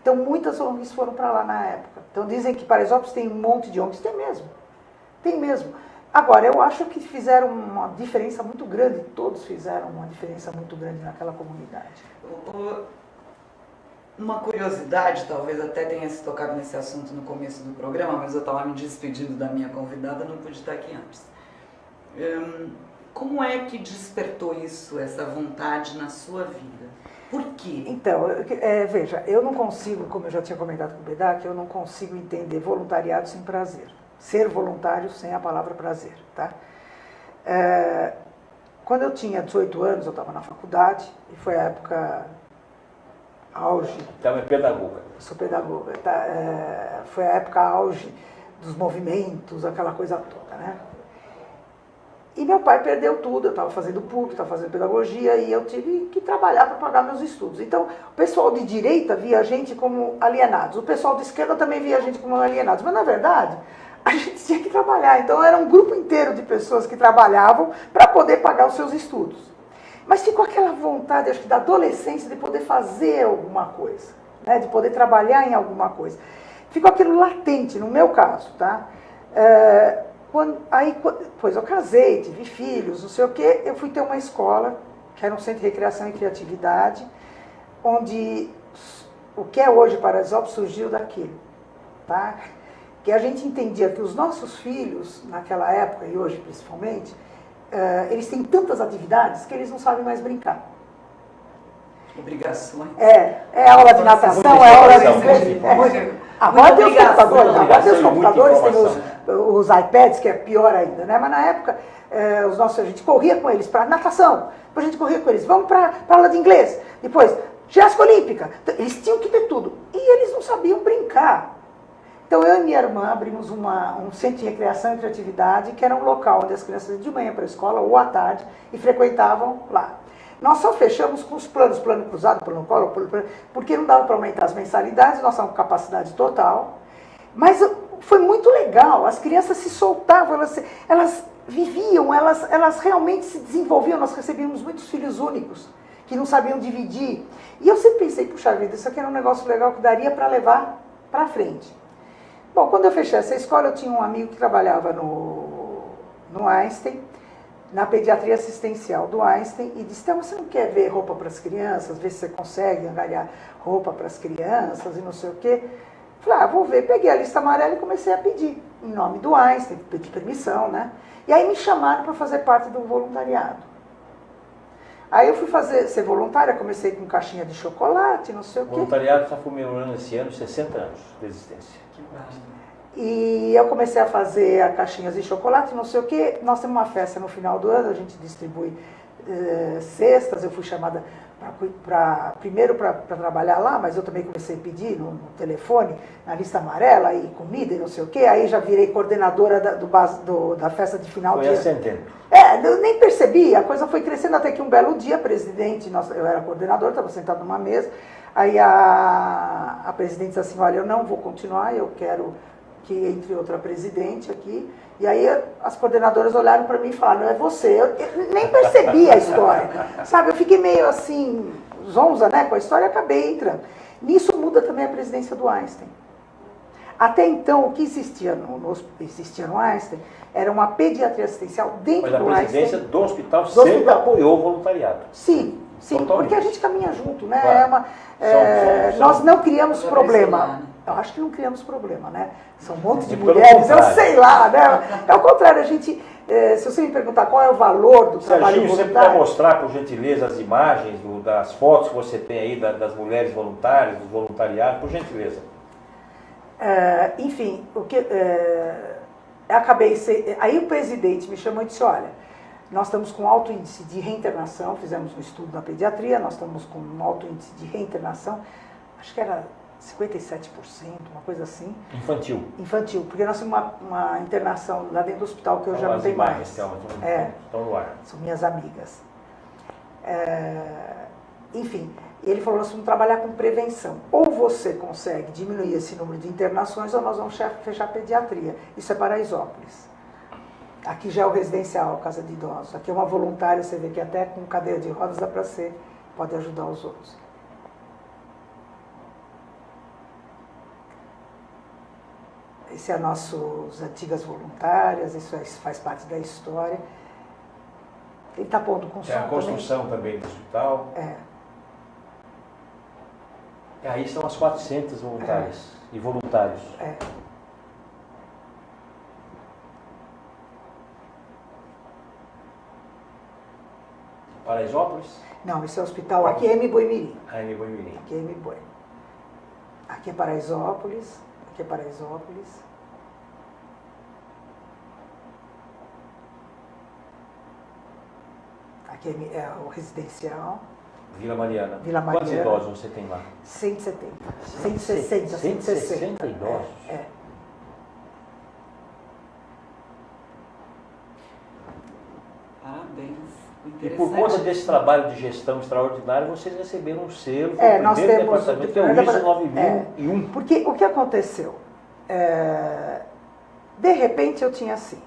S2: Então, muitas ONGs foram para lá na época. Então, dizem que Paraisópolis tem um monte de ONGs. Tem mesmo. Agora, eu acho que fizeram uma diferença muito grande, todos fizeram uma diferença muito grande naquela comunidade.
S3: Uma curiosidade, talvez até tenha se tocado nesse assunto no começo do programa, mas eu estava me despedindo da minha convidada, não pude estar aqui antes. Como é que despertou isso, essa vontade na sua vida? Por quê?
S2: Então, veja, eu não consigo, como eu já tinha comentado com o Vedak, eu não consigo entender voluntariado sem prazer. Ser voluntário sem a palavra prazer. Tá? Quando eu tinha 18 anos, eu estava na faculdade, e foi a época auge...
S1: Então é pedagoga.
S2: Eu sou pedagoga. Tá? Foi a época auge dos movimentos, aquela coisa toda, né? E meu pai perdeu tudo, eu estava fazendo PUC, estava fazendo pedagogia e eu tive que trabalhar para pagar meus estudos. Então, o pessoal de direita via a gente como alienados, o pessoal de esquerda também via a gente como alienados, mas na verdade, a gente tinha que trabalhar. Então, era um grupo inteiro de pessoas que trabalhavam para poder pagar os seus estudos. Mas ficou aquela vontade, acho que da adolescência, de poder fazer alguma coisa, né? De poder trabalhar em alguma coisa. Ficou aquilo latente, no meu caso, tá? Depois eu casei, tive filhos, não sei o quê, eu fui ter uma escola, que era um centro de recreação e criatividade, onde o que é hoje Paraisópolis surgiu daquilo, tá? Que a gente entendia que os nossos filhos, naquela época e hoje principalmente, eles têm tantas atividades que eles não sabem mais brincar.
S3: Obrigações.
S2: É aula de natação, é aula de inglês. Agora tem os computadores, tem os iPads, que é pior ainda, né? Mas na época, a gente corria com eles para natação, depois a gente corria com eles, vamos para aula de inglês, depois ginástica olímpica. Eles tinham que ter tudo. E eles não sabiam brincar. Então eu e minha irmã abrimos um centro de recreação e criatividade, que era um local onde as crianças iam de manhã para a escola ou à tarde e frequentavam lá. Nós só fechamos com os planos, plano cruzado, plano colo, porque não dava para aumentar as mensalidades, nós tínhamos capacidade total. Mas foi muito legal, as crianças se soltavam, elas viviam, elas realmente se desenvolviam. Nós recebíamos muitos filhos únicos, que não sabiam dividir. E eu sempre pensei, puxa vida, isso aqui era um negócio legal que daria para levar para frente. Bom, quando eu fechei essa escola, eu tinha um amigo que trabalhava no Einstein, na pediatria assistencial do Einstein, e disse, então, você não quer ver roupa para as crianças, ver se você consegue angariar roupa para as crianças e não sei o quê? Falei, vou ver. Peguei a lista amarela e comecei a pedir, em nome do Einstein, pedi permissão, né? E aí me chamaram para fazer parte do voluntariado. Aí eu fui ser voluntária, comecei com caixinha de chocolate, não sei o quê.
S1: O voluntariado está comemorando esse ano 60 anos de existência.
S3: Que básico.
S2: E eu comecei a fazer a caixinhas de chocolate, não sei o quê. Nós temos uma festa no final do ano, a gente distribui cestas. Eu fui chamada primeiro para trabalhar lá, mas eu também comecei a pedir no telefone, na lista amarela, e comida e não sei o quê. Aí já virei coordenadora da festa de final de ano.
S1: Foi ascendendo.
S2: Eu nem percebi, a coisa foi crescendo até que um belo dia, eu era coordenadora, estava sentada numa mesa, aí a presidente disse assim, olha, eu não vou continuar, eu quero que entre outra presidente aqui. E aí as coordenadoras olharam para mim e falaram, não é você. Eu nem percebi a história, sabe? Eu fiquei meio assim, zonza, né, com a história, e acabei entrando. Nisso muda também a presidência do Einstein. Até então, o que existia no Einstein era uma pediatria assistencial dentro do Einstein.
S1: Mas a presidência do hospital sempre apoiou o voluntariado.
S2: Sim,
S1: totalmente.
S2: Porque a gente caminha junto, né?
S1: Claro.
S2: Nós não criamos problema. Eu acho que não criamos problema, né? São um monte de mulheres, eu sei lá, né? Ao contrário, a gente, se você me perguntar qual é o valor do trabalho voluntário...
S1: Você pode mostrar, por gentileza, as imagens das fotos que você tem aí das mulheres voluntárias, dos voluntariados, por gentileza.
S2: Enfim, aí o presidente me chamou e disse, olha, nós estamos com alto índice de reinternação, fizemos um estudo na pediatria, nós estamos com um alto índice de reinternação, acho que era 57%, uma coisa assim. Infantil, porque nós temos uma internação lá dentro do hospital que eu já não tenho mais.
S1: Estão no ar.
S2: São minhas amigas. Enfim, ele falou, nós vamos trabalhar com prevenção. Ou você consegue diminuir esse número de internações, ou nós vamos fechar a pediatria. Isso é Paraisópolis. Aqui já é o residencial, a casa de idosos. Aqui é uma voluntária, você vê que até com cadeira de rodas dá para pode ajudar os outros. Esse é nossas antigas voluntárias, isso faz parte da história. Ele está pondo construção.
S1: É a construção também do hospital. Aí estão as 400 voluntárias e voluntários. Paraisópolis?
S2: Não, esse é o hospital. Aqui é Mboimirim.
S1: Mboimirim.
S2: Aqui é Mboi. Aqui é Paraisópolis. Aqui é Paraisópolis. Aqui é o residencial.
S1: Vila Mariana. Quantos idosos você tem lá?
S2: 170. 160.
S1: 160 idosos?
S3: Parabéns.
S1: E por conta desse trabalho de gestão extraordinário, vocês receberam um selo, o
S2: nós
S1: primeiro
S2: temos
S1: departamento, que é o ISO 9001.
S2: Porque o que aconteceu? De repente eu tinha assim,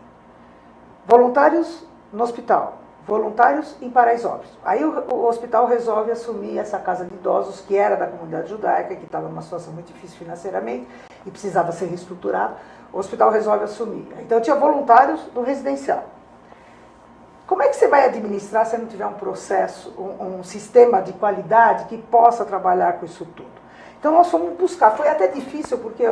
S2: voluntários no hospital, voluntários em Paraisópolis. Aí o hospital resolve assumir essa casa de idosos, que era da comunidade judaica, que estava numa situação muito difícil financeiramente e precisava ser reestruturado. O hospital resolve assumir. Então eu tinha voluntários do residencial. Como é que você vai administrar se não tiver um processo, um sistema de qualidade que possa trabalhar com isso tudo? Então nós fomos buscar, foi até difícil, porque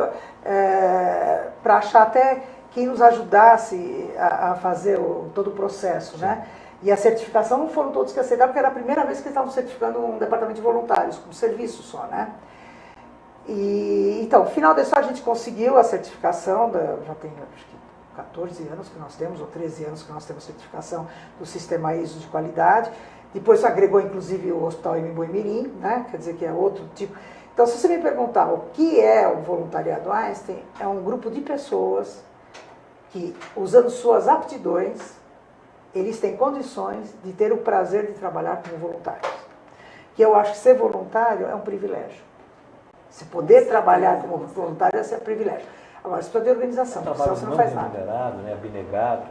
S2: para achar até quem nos ajudasse a fazer todo o processo, né? E a certificação não foram todos que aceitaram, porque era a primeira vez que eles estavam certificando um departamento de voluntários, com serviço só, né? E, então, no final da história a gente conseguiu a certificação, já tem acho que 14 anos que nós temos, ou 13 anos que nós temos certificação do sistema ISO de qualidade. Depois agregou inclusive o Hospital Embu-Mirim, né? Quer dizer que é outro tipo. Então, se você me perguntar o que é o voluntariado Einstein, é um grupo de pessoas que, usando suas aptidões, eles têm condições de ter o prazer de trabalhar como voluntários. Que eu acho que ser voluntário é um privilégio. Se poder trabalhar como voluntário é um privilégio. Agora, você precisa de organização, senão você não faz nada.
S1: Remunerado, né, abnegado.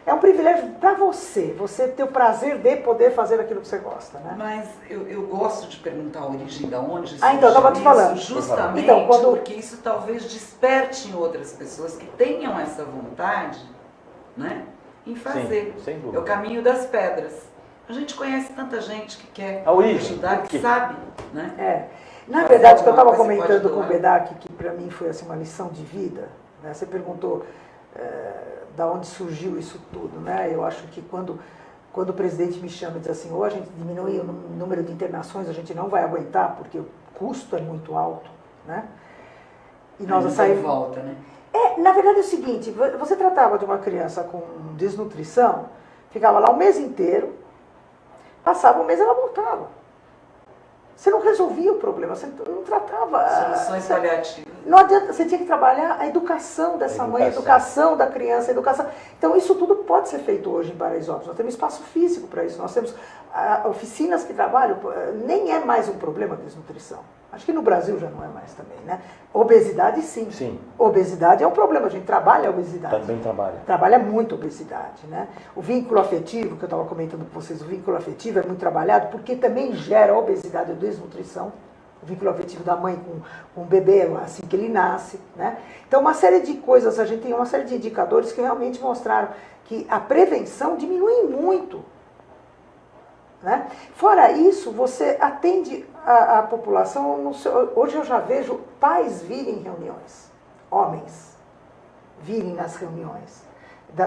S2: É um privilégio para você ter o prazer de poder fazer aquilo que você gosta, né?
S3: Mas eu gosto de perguntar a origem da onde surgiu
S2: então, eu estava te falando.
S3: Justamente
S2: então,
S3: porque isso talvez desperte em outras pessoas que tenham essa vontade, né, em fazer.
S1: Sim, sem dúvida.
S3: É o caminho das pedras. A gente conhece tanta gente que quer
S1: a origem,
S3: ajudar, que sabe, né?
S2: Na verdade, o que eu estava comentando com o Bedak, que para mim foi assim, uma lição de vida, né? Você perguntou da onde surgiu isso tudo, né? Eu acho que quando o presidente me chama e diz assim, ou a gente diminui o número de internações, a gente não vai aguentar, porque o custo é muito alto, né? E nós saímos...
S3: volta, né?
S2: Na verdade é o seguinte, você tratava de uma criança com desnutrição, ficava lá o mês inteiro, passava um mês e ela voltava. Você não resolvia o problema, você não tratava...
S3: Soluções paliativas.
S2: Não adianta, você tinha que trabalhar a educação dessa mãe, a educação da criança, a educação... Então isso tudo pode ser feito hoje em Paraisópolis, nós temos espaço físico para isso, nós temos oficinas que trabalham, nem é mais um problema de desnutrição. Acho que no Brasil já não é mais também, né? Obesidade sim.
S1: Sim.
S2: Obesidade é um problema, a gente trabalha a obesidade.
S1: Também trabalha.
S2: Trabalha muito a obesidade, né? O vínculo afetivo, que eu estava comentando com vocês, o vínculo afetivo é muito trabalhado porque também gera obesidade ou desnutrição. O vínculo afetivo da mãe com o bebê, assim que ele nasce, né? Então, uma série de coisas, a gente tem uma série de indicadores que realmente mostraram que a prevenção diminui muito. Né? Fora isso, você atende a população, hoje eu já vejo pais virem em reuniões, homens virem nas reuniões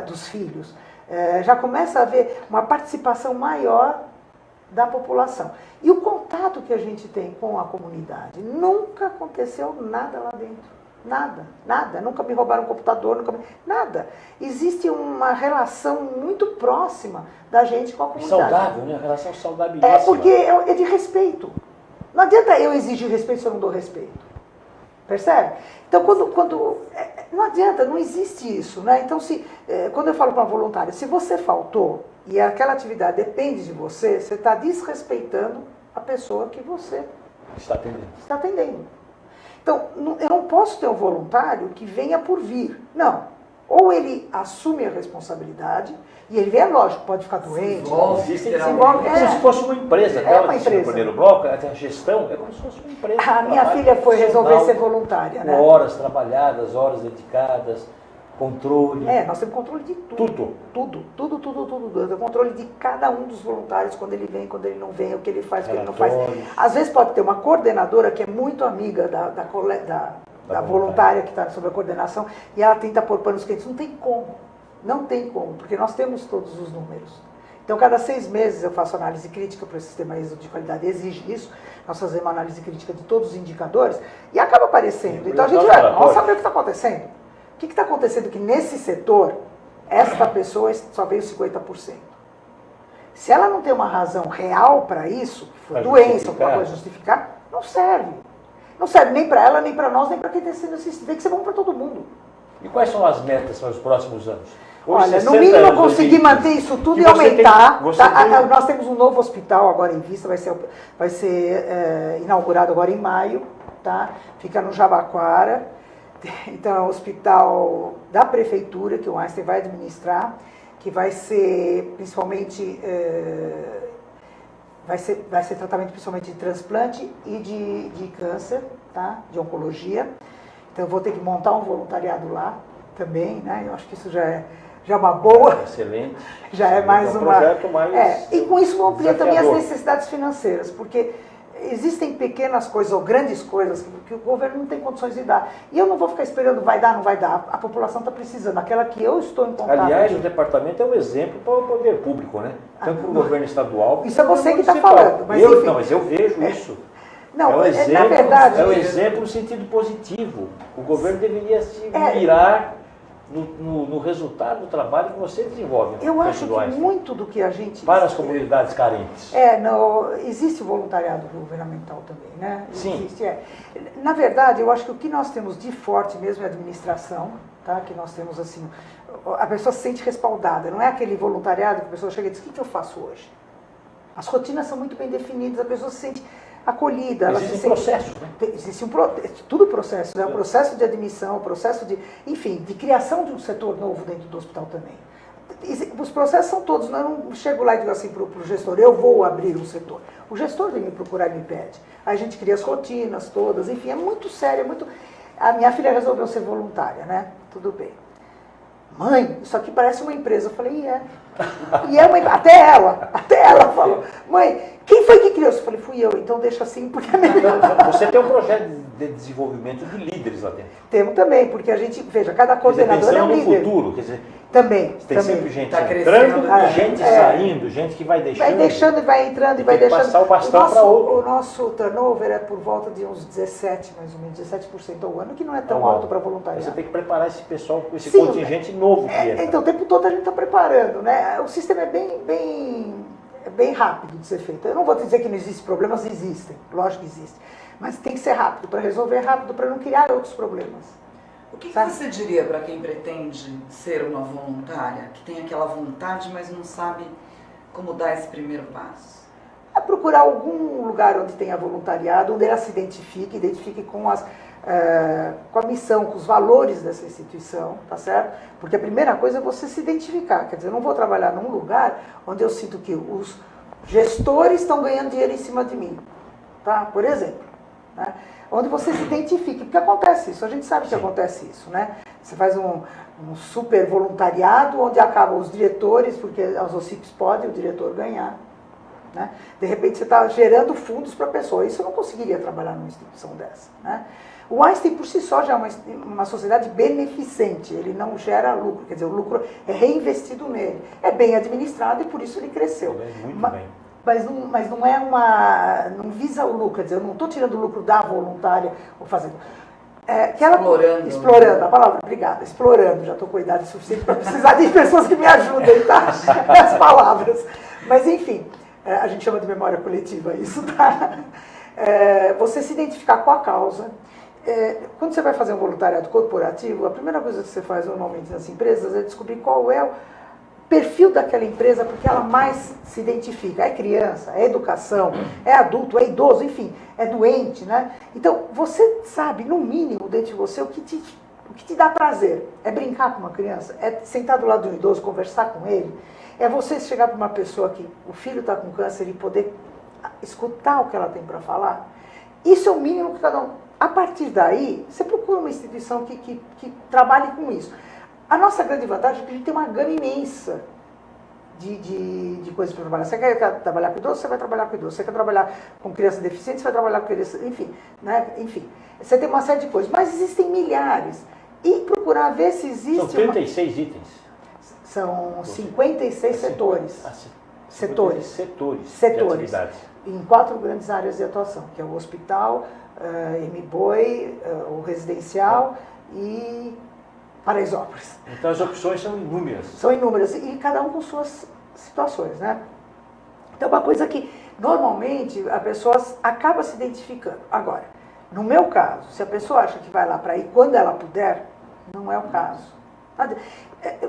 S2: dos filhos, já começa a haver uma participação maior da população. E o contato que a gente tem com a comunidade, nunca aconteceu nada lá dentro. Nada. Nunca me roubaram um computador, nada. Existe uma relação muito próxima da gente com a comunidade.
S1: Saudável, né? A relação saudabilíssima.
S2: Porque é de respeito. Não adianta eu exigir respeito se eu não dou respeito. Percebe? Então, não adianta, não existe isso, né? Então, quando eu falo para uma voluntária, se você faltou e aquela atividade depende de você, você está desrespeitando a pessoa que você
S1: está
S2: atendendo. Então, eu não posso ter um voluntário que venha por vir. Não. Ou ele assume a responsabilidade, e ele vem, lógico, pode ficar doente.
S1: Se envolve. Como se fosse uma empresa.
S2: Uma empresa.
S1: No primeiro bloco, a gestão é como se fosse uma empresa.
S2: A minha filha foi resolver ser voluntária, né?
S1: Horas trabalhadas, horas dedicadas, controle.
S2: Nós temos controle de tudo. Tudo. Temos controle de cada um dos voluntários, quando ele vem, quando ele não vem, o que ele faz, o que ele não faz. Às vezes pode ter uma coordenadora que é muito amiga da voluntária que está sob a coordenação, e ela tenta pôr panos quentes. Não tem como, porque nós temos todos os números. Então, cada 6 meses eu faço análise crítica para o sistema ISO de qualidade, exige isso. Nós fazemos uma análise crítica de todos os indicadores e acaba aparecendo. Então, a gente vamos saber o que está acontecendo. O que está acontecendo que nesse setor, esta pessoa só veio 50%. Se ela não tem uma razão real para isso, que foi doença, alguma coisa justificar, não serve. Não serve nem para ela, nem para nós, nem para quem está sendo assistido. Tem que ser bom para todo mundo.
S1: E quais são as metas para os próximos anos?
S2: Olha, no
S1: 60
S2: mínimo eu
S1: anos,
S2: consegui
S1: 2015.
S2: manter isso tudo
S1: Que
S2: e
S1: você
S2: aumentar.
S1: tem- você
S2: Tá?
S1: tem-
S2: Nós temos um novo hospital agora em vista, vai ser inaugurado agora em maio, tá? Fica no Jabaquara. Então é um hospital da prefeitura que o Einstein vai administrar, que vai ser principalmente vai ser tratamento principalmente de transplante e de câncer, tá? De oncologia. Então eu vou ter que montar um voluntariado lá também, né? Eu acho que isso já é uma boa.
S1: Excelente.
S2: Já é mais
S1: um
S2: uma.
S1: projeto mais
S2: E com isso vão ampliar também as
S1: desafiador.
S2: necessidades financeiras, porque existem pequenas coisas ou grandes coisas que o governo não tem condições de dar. E eu não vou ficar esperando vai dar, não vai dar. A população está precisando. Aquela que eu estou em contato.
S1: Aliás, o departamento é um exemplo para o poder público, né? Tanto para o governo estadual.
S2: Isso é
S1: quanto
S2: você
S1: para o
S2: que está
S1: municipal.
S2: falando, mas enfim.
S1: Não, mas eu vejo isso.
S2: Não,
S1: é um exemplo,
S2: na verdade.
S1: é um exemplo no sentido positivo. O governo deveria se
S2: É.
S1: mirar no resultado do trabalho que você desenvolve.
S2: Eu acho que
S1: Einstein,
S2: muito do que a gente.
S1: para as comunidades carentes.
S2: Existe o voluntariado governamental também, né?
S1: Sim.
S2: Existe, Na verdade, eu acho que o que nós temos de forte mesmo é a administração, tá? Que nós temos assim, a pessoa se sente respaldada, não é aquele voluntariado que a pessoa chega e diz, o que eu faço hoje? As rotinas são muito bem definidas, a pessoa se sente acolhida.
S1: Existem processos, né?
S2: Existe tudo processo, né? O processo de admissão, o processo de, enfim, de criação de um setor novo dentro do hospital também. Os processos são todos, eu não chego lá e digo assim para o gestor, eu vou abrir um setor. O gestor vem me procurar e me pede. Aí a gente cria as rotinas todas, enfim, é muito sério, é muito... A minha filha resolveu ser voluntária, né? Tudo bem. Mãe, isso aqui parece uma empresa. Eu falei, e é. E é uma... Até ela falou, mãe, quem foi que criou? Eu falei, fui eu, então deixa assim, porque é melhor.
S1: Você tem um projeto de desenvolvimento de líderes lá dentro.
S2: Temos também, porque a gente, veja, cada
S1: Quer dizer,
S2: coordenador é um
S1: pensando no
S2: líder.
S1: futuro, quer dizer,
S2: Também,
S1: tem
S2: também.
S1: sempre gente
S3: Tá
S1: entrando,
S3: crescendo,
S1: gente saindo, gente que vai deixando.
S2: Vai deixando e vai entrando e vai
S1: tem que
S2: deixando.
S1: passar o bastão para outro.
S2: O nosso turnover é por volta de uns 17, mais ou menos, 17% ao ano, que não é tão
S1: Então,
S2: alto para
S1: Você
S2: voluntariado.
S1: tem que preparar esse pessoal com esse
S2: Sim,
S1: contingente novo que entra.
S2: Então, o tempo todo a gente está preparando, né? O sistema é bem rápido de ser feito. Eu não vou te dizer que não existem problemas, existem, lógico que existem. Mas tem que ser rápido, para resolver rápido, para não criar outros problemas.
S3: O que
S2: Sabe?
S3: você diria para quem pretende ser uma voluntária, que tem aquela vontade, mas não sabe como dar esse primeiro passo?
S2: É procurar algum lugar onde tenha voluntariado, onde ela se identifique com a missão, com os valores dessa instituição, tá certo? Porque a primeira coisa é você se identificar. Quer dizer, eu não vou trabalhar num lugar onde eu sinto que os gestores estão ganhando dinheiro em cima de mim, tá? Por exemplo, né? Onde você se identifique, porque acontece isso, a gente sabe que acontece isso, né? Você faz um super voluntariado onde acabam os diretores, porque as OCIPs podem o diretor ganhar, né? De repente você está gerando fundos para a pessoa, isso eu não conseguiria trabalhar numa instituição dessa, né? O Einstein por si só já é uma sociedade beneficente, ele não gera lucro, quer dizer, o lucro é reinvestido nele, é bem administrado e por isso ele cresceu.
S1: Muito bem.
S2: Mas não é não visa o lucro, quer dizer, eu não estou tirando o lucro da voluntária ou fazendo. Explorando, a palavra, obrigada, explorando, já estou com idade suficiente para precisar de pessoas que me ajudem, tá? As palavras. Mas enfim, a gente chama de memória coletiva isso, tá? Você se identificar com a causa. Quando você vai fazer um voluntariado corporativo, a primeira coisa que você faz normalmente nas empresas é descobrir qual é o perfil daquela empresa, porque ela mais se identifica. É criança, é educação, é adulto, é idoso, enfim, é doente, né? Então, você sabe, no mínimo, dentro de você, o que te dá prazer. É brincar com uma criança, é sentar do lado de um idoso, conversar com ele, é você chegar para uma pessoa que o filho está com câncer e poder escutar o que ela tem para falar. Isso é o mínimo que cada um... A partir daí, você procura uma instituição que trabalhe com isso. A nossa grande vantagem é que a gente tem uma gama imensa de coisas para trabalhar. Você quer trabalhar com idoso, você vai trabalhar com idoso. Você quer trabalhar com criança deficiente, você vai trabalhar com criança... Enfim, né? Enfim, você tem uma série de coisas. Mas existem milhares. E procurar ver se existe...
S1: São 36 itens.
S2: São 56 setores. Setores
S1: de atividades.
S2: Em 4 grandes áreas de atuação, que é o hospital, MBOI, o residencial e Paraisópolis.
S1: Então as opções são inúmeras.
S2: São inúmeras, e cada um com suas situações, né? Então, uma coisa que, normalmente, a pessoa acaba se identificando. Agora, no meu caso, se a pessoa acha que vai lá para ir quando ela puder, não é o caso.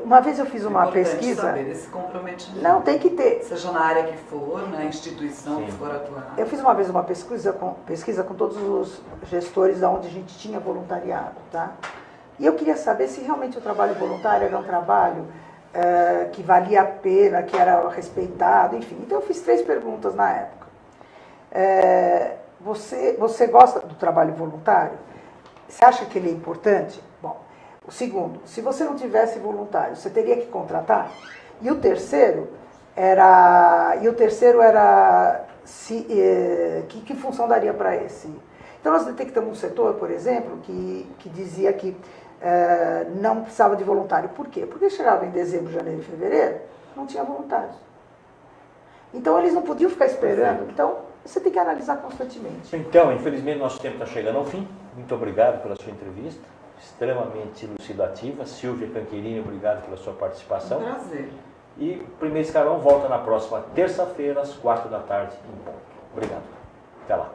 S2: Uma vez eu fiz uma
S3: Importante
S2: pesquisa...
S3: saber desse comprometimento.
S2: Não, tem que ter.
S3: Seja na área que for, na instituição
S1: Sim.
S3: que for atuar.
S2: Eu fiz uma vez uma pesquisa com todos os gestores onde a gente tinha voluntariado, tá? E eu queria saber se realmente o trabalho voluntário era um trabalho que valia a pena, que era respeitado, enfim. Então eu fiz 3 perguntas na época. Você gosta do trabalho voluntário? Você acha que ele é importante? Bom, o segundo, se você não tivesse voluntário, você teria que contratar? E o terceiro era que função daria para esse? Então nós detectamos um setor, por exemplo, que dizia que não precisava de voluntário. Por quê? Porque chegava em dezembro, janeiro e fevereiro, não tinha voluntários. Então eles não podiam ficar esperando. Então você tem que analisar constantemente.
S1: Então, infelizmente, nosso tempo está chegando ao fim. Muito obrigado pela sua entrevista, extremamente elucidativa. Silvia Canquerini, obrigado pela sua participação.
S3: Um prazer.
S1: E o Primeiro Escalão volta na próxima terça-feira, às 4 da tarde, em ponto. Obrigado. Até lá.